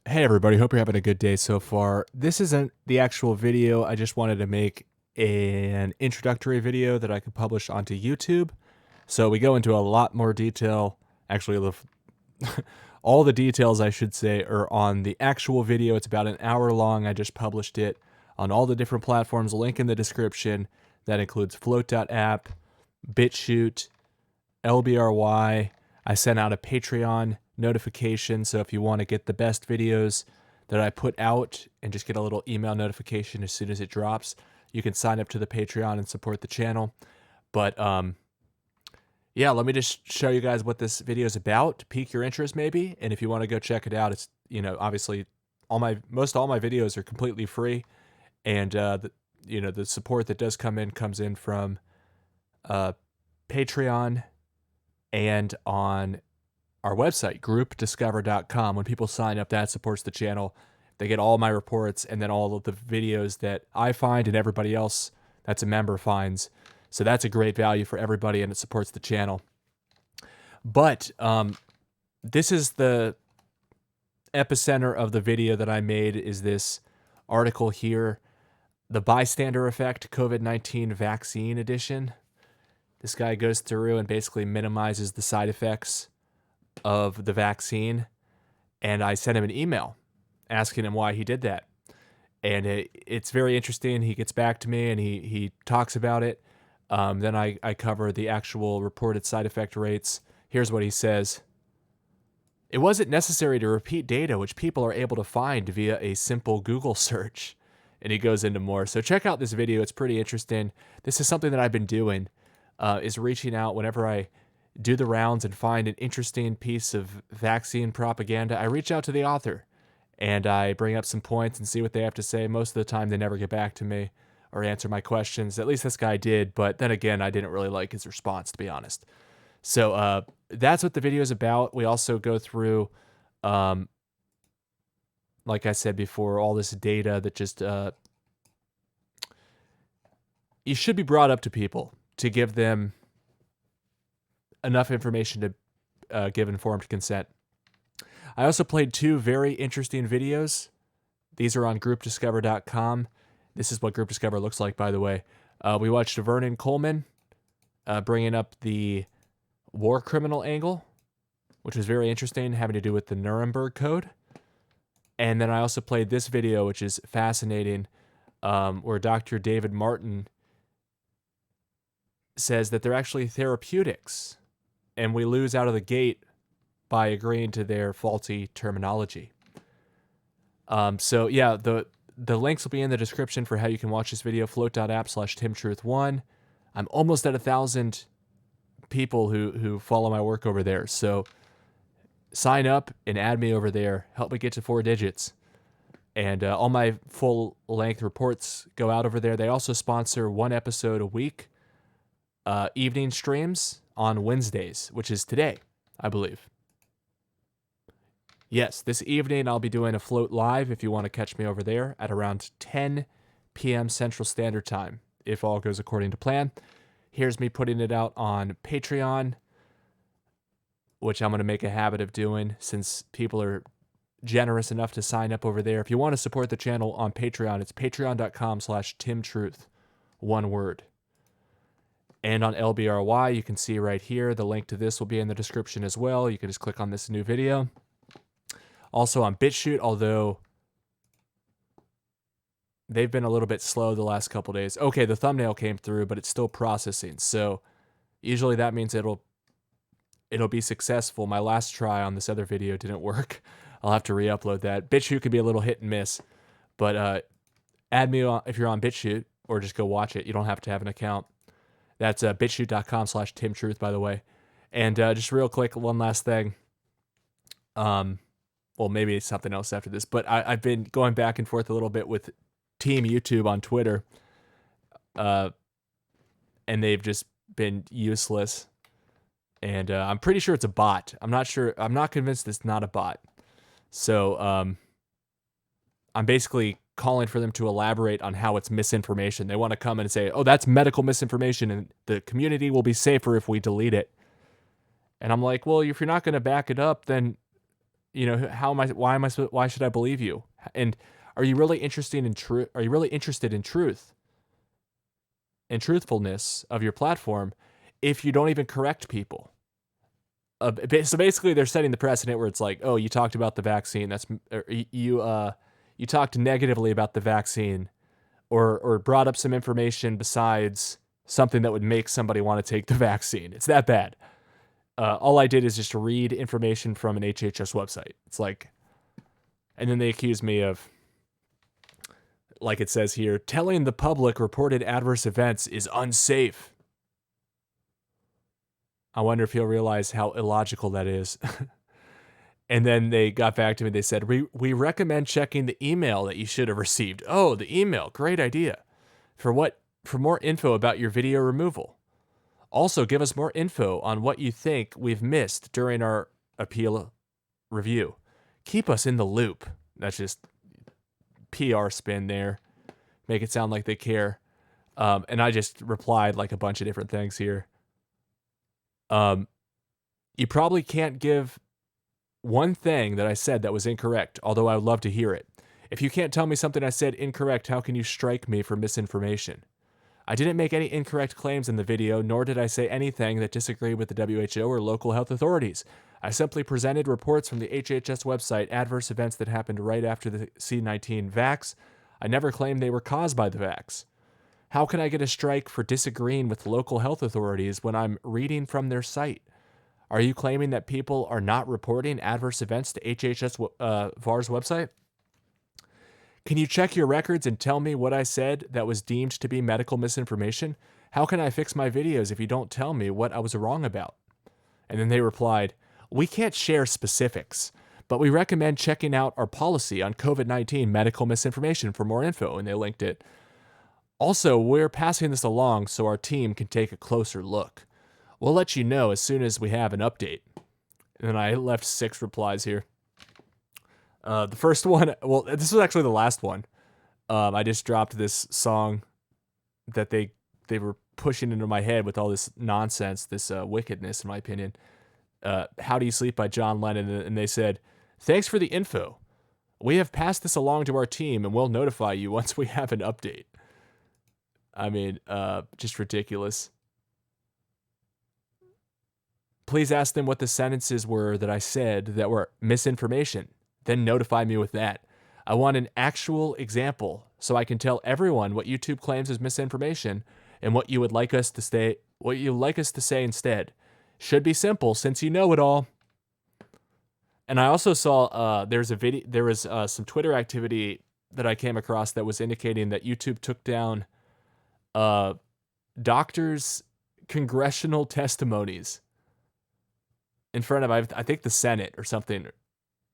Hey everybody, hope you're having a good day so far. This isn't the actual video. I just wanted to make an introductory video that I could publish onto YouTube. So we go into a lot more detail. Actually, all the details I should say are on the actual video. It's about an hour long. I just published it on all the different platforms. Link in the description. That includes Float.app, BitChute, LBRY. I sent out a Patreon notification, so if you want to get the best videos that I put out and just get a little email notification as soon as it drops, you can sign up to the Patreon and support the channel. But yeah, let me just show you guys what this video is about, to pique your interest maybe, and if you want to go check it out, it's, obviously all my videos are completely free, and the support that does come in comes in from Patreon and on our website, groupdiscover.com. When people sign up, that supports the channel. They get all my reports and then all of the videos that I find and everybody else that's a member finds. So that's a great value for everybody, and it supports the channel. But this is the epicenter of the video that I made, is this article here, The Bystander Effect COVID-19 Vaccine Edition. This guy goes through and basically minimizes the side effects of the vaccine, and I sent him an email asking him why he did that. And it's very interesting. He gets back to me and he talks about it. Then I cover the actual reported side effect rates. Here's what he says. It wasn't necessary to repeat data which people are able to find via a simple Google search. And he goes into more. So check out this video. It's pretty interesting. This is something that I've been doing, is reaching out whenever I do the rounds and find an interesting piece of vaccine propaganda. I reach out to the author and I bring up some points and see what they have to say. Most of the time, they never get back to me or answer my questions. At least this guy did, but then again, I didn't really like his response, to be honest. So that's what the video is about. We also go through, like I said before, all this data that just you should be brought up to people to give them enough information to give informed consent. I also played two very interesting videos. These are on groupdiscover.com. This is what Group Discover looks like, by the way. We watched Vernon Coleman bringing up the war criminal angle, which was very interesting, having to do with the Nuremberg Code. And then I also played this video, which is fascinating, where Dr. David Martin says that they're actually therapeutics, and we lose out of the gate by agreeing to their faulty terminology. So yeah, the links will be in the description for how you can watch this video. Float.app/TimTruth1. I'm almost at 1,000 people who follow my work over there. So sign up and add me over there. Help me get to 4 digits. And all my full-length reports go out over there. They also sponsor 1 episode a week, evening streams on Wednesdays, which is today, I believe. Yes, this evening I'll be doing a Float Live if you want to catch me over there at around 10 p.m. Central Standard Time, if all goes according to plan. Here's me putting it out on Patreon, which I'm going to make a habit of doing since people are generous enough to sign up over there. If you want to support the channel on Patreon, it's patreon.com/TimTruth, one word. And on LBRY, you can see right here, the link to this will be in the description as well. You can just click on this new video. Also on BitChute, although they've been a little bit slow the last couple days. Okay, the thumbnail came through, but it's still processing. So usually that means it'll be successful. My last try on this other video didn't work. I'll have to re-upload that. BitChute could be a little hit and miss, but add me if you're on BitChute, or just go watch it. You don't have to have an account. That's bitchute.com/TimTruth, by the way. And just real quick, one last thing. Well, maybe it's something else after this, but I've been going back and forth a little bit with Team YouTube on Twitter, and they've just been useless. And I'm pretty sure it's a bot. I'm not sure. I'm not convinced it's not a bot. So I'm basically calling for them to elaborate on how it's misinformation. They want to come in and say, oh, that's medical misinformation, and the community will be safer if we delete it. And I'm like, well, if you're not going to back it up, then You know, why should I believe you? And are you really interested in truth? Are you really interested in truth and truthfulness of your platform if you don't even correct people? So basically, they're setting the precedent where it's like, oh, you talked about the vaccine. You talked negatively about the vaccine, or brought up some information besides something that would make somebody want to take the vaccine. It's that bad. All I did is just read information from an HHS website. It's like, and then they accuse me of, like it says here, telling the public reported adverse events is unsafe. I wonder if he'll realize how illogical that is. And then they got back to me. They said, we recommend checking the email that you should have received. Oh, the email. Great idea. For more info about your video removal. Also, give us more info on what you think we've missed during our appeal review. Keep us in the loop. That's just PR spin there. Make it sound like they care. And I just replied like a bunch of different things here. You probably can't give one thing that I said that was incorrect, although I would love to hear it. If you can't tell me something I said incorrect, how can you strike me for misinformation? I didn't make any incorrect claims in the video, nor did I say anything that disagreed with the WHO or local health authorities. I simply presented reports from the HHS website, adverse events that happened right after the C-19 vax. I never claimed they were caused by the vax. How can I get a strike for disagreeing with local health authorities when I'm reading from their site? Are you claiming that people are not reporting adverse events to HHS VAR's website? Can you check your records and tell me what I said that was deemed to be medical misinformation? How can I fix my videos if you don't tell me what I was wrong about? And then they replied, we can't share specifics, but we recommend checking out our policy on COVID-19 medical misinformation for more info, and they linked it. Also, we're passing this along so our team can take a closer look. We'll let you know as soon as we have an update. And then I left 6 replies here. The first one, well, this was actually the last one. I just dropped this song that they were pushing into my head with all this nonsense, this wickedness, in my opinion. How Do You Sleep by John Lennon. And they said, thanks for the info. We have passed this along to our team and we'll notify you once we have an update. I mean, just ridiculous. Please ask them what the sentences were that I said that were misinformation. Then notify me with that. I want an actual example so I can tell everyone what YouTube claims is misinformation and what you would like us to say instead. Should be simple since you know it all. And I also saw there was some Twitter activity that I came across that was indicating that YouTube took down doctors' congressional testimonies in front of, I think, the Senate or something.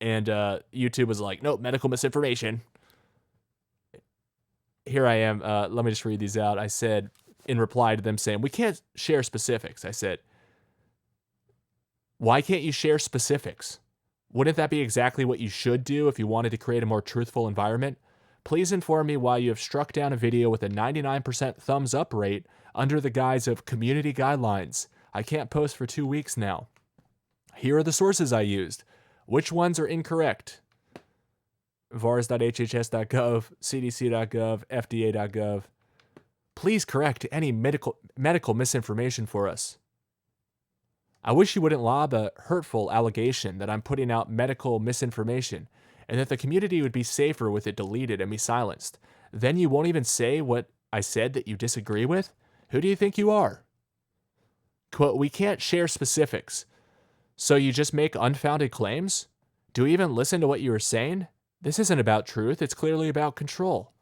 And YouTube was like, nope, medical misinformation. Here I am. Let me just read these out. I said, in reply to them saying, we can't share specifics. I said, why can't you share specifics? Wouldn't that be exactly what you should do if you wanted to create a more truthful environment? Please inform me why you have struck down a video with a 99% thumbs up rate under the guise of community guidelines. I can't post for 2 weeks now. Here are the sources I used. Which ones are incorrect? vars.hhs.gov, cdc.gov, fda.gov. Please correct any medical misinformation for us. I wish you wouldn't lob a hurtful allegation that I'm putting out medical misinformation and that the community would be safer with it deleted and me silenced. Then you won't even say what I said that you disagree with? Who do you think you are? Quote, we can't share specifics. So you just make unfounded claims? Do we even listen to what you are saying? This isn't about truth. It's clearly about control.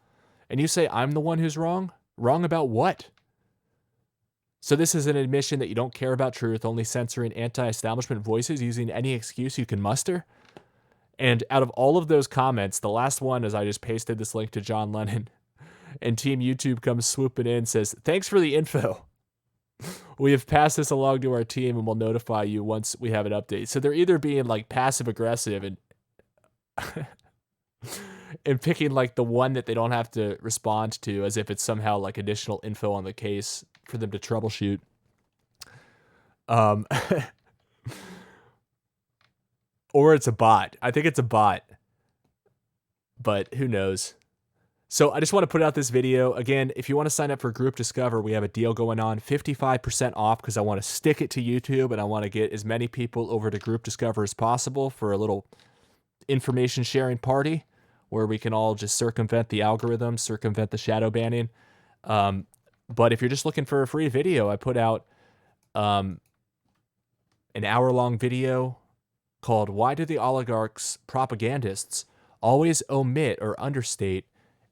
And you say I'm the one who's wrong? Wrong about what? So this is an admission that you don't care about truth, only censoring anti-establishment voices using any excuse you can muster? And out of all of those comments, the last one is I just pasted this link to John Lennon. And Team YouTube comes swooping in and says, thanks for the info. We have passed this along to our team and we'll notify you once we have an update. So they're either being like passive aggressive and and picking like the one that they don't have to respond to as if it's somehow like additional info on the case for them to troubleshoot. Or it's a bot. I think it's a bot. But who knows? So I just want to put out this video. Again, if you want to sign up for Group Discover, we have a deal going on, 55% off, because I want to stick it to YouTube and I want to get as many people over to Group Discover as possible for a little information sharing party where we can all just circumvent the algorithm, circumvent the shadow banning. But if you're just looking for a free video, I put out an hour-long video called Why Do the Oligarchs Propagandists Always Omit or Understate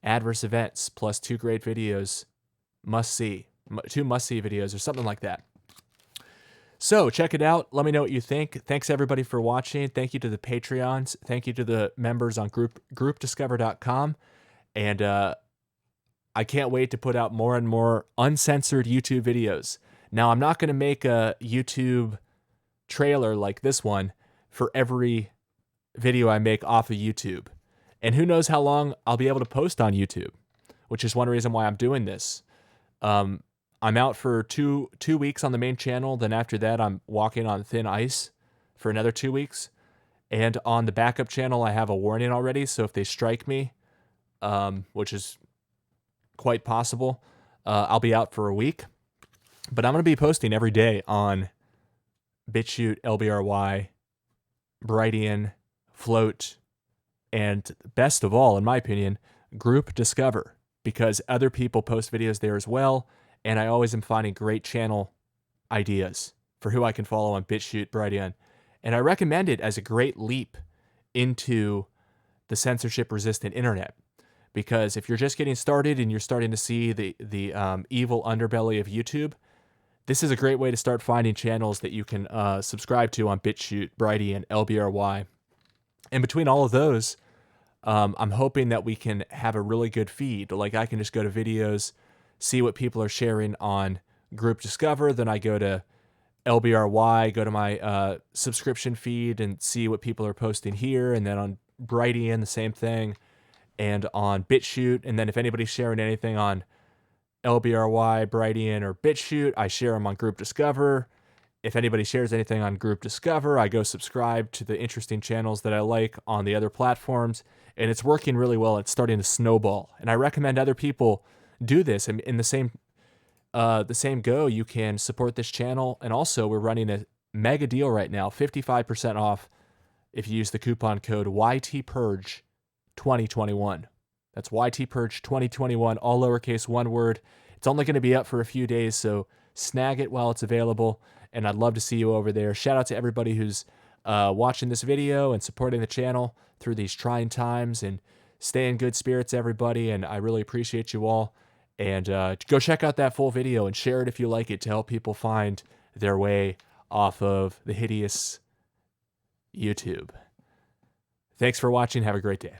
Adverse Events, plus 2 great videos, two must-see videos or something like that. So check it out. Let me know what you think. Thanks everybody for watching. Thank you to the Patreons. Thank you to the members on groupdiscover.com. And I can't wait to put out more and more uncensored YouTube videos. Now, I'm not going to make a YouTube trailer like this one for every video I make off of YouTube. And who knows how long I'll be able to post on YouTube, which is one reason why I'm doing this. I'm out for two weeks on the main channel. Then after that, I'm walking on thin ice for another 2 weeks. And on the backup channel, I have a warning already. So if they strike me, which is quite possible, I'll be out for a week. But I'm going to be posting every day on BitChute, LBRY, Brightian, Float, and best of all, in my opinion, Group Discover, because other people post videos there as well, and I always am finding great channel ideas for who I can follow on BitChute, Brightian, and I recommend it as a great leap into the censorship-resistant internet, because if you're just getting started and you're starting to see the evil underbelly of YouTube, this is a great way to start finding channels that you can subscribe to on BitChute, Brightian, LBRY. And between all of those, I'm hoping that we can have a really good feed. Like I can just go to videos, see what people are sharing on Group Discover, then I go to LBRY, go to my subscription feed and see what people are posting here, and then on Brightian, the same thing, and on BitChute, and then if anybody's sharing anything on LBRY, Brightian, or BitChute, I share them on Group Discover. If anybody shares anything on Group Discover, I go subscribe to the interesting channels that I like on the other platforms, and it's working really well. It's starting to snowball, and I recommend other people do this. And in the same go, you can support this channel, and also we're running a mega deal right now, 55% off if you use the coupon code YTPurge2021. That's YTPurge2021, all lowercase, one word. It's only going to be up for a few days, so snag it while it's available, and I'd love to see you over there. Shout out to everybody who's watching this video and supporting the channel through these trying times, and stay in good spirits, everybody, and I really appreciate you all. And go check out that full video and share it if you like it to help people find their way off of the hideous YouTube. Thanks for watching. Have a great day.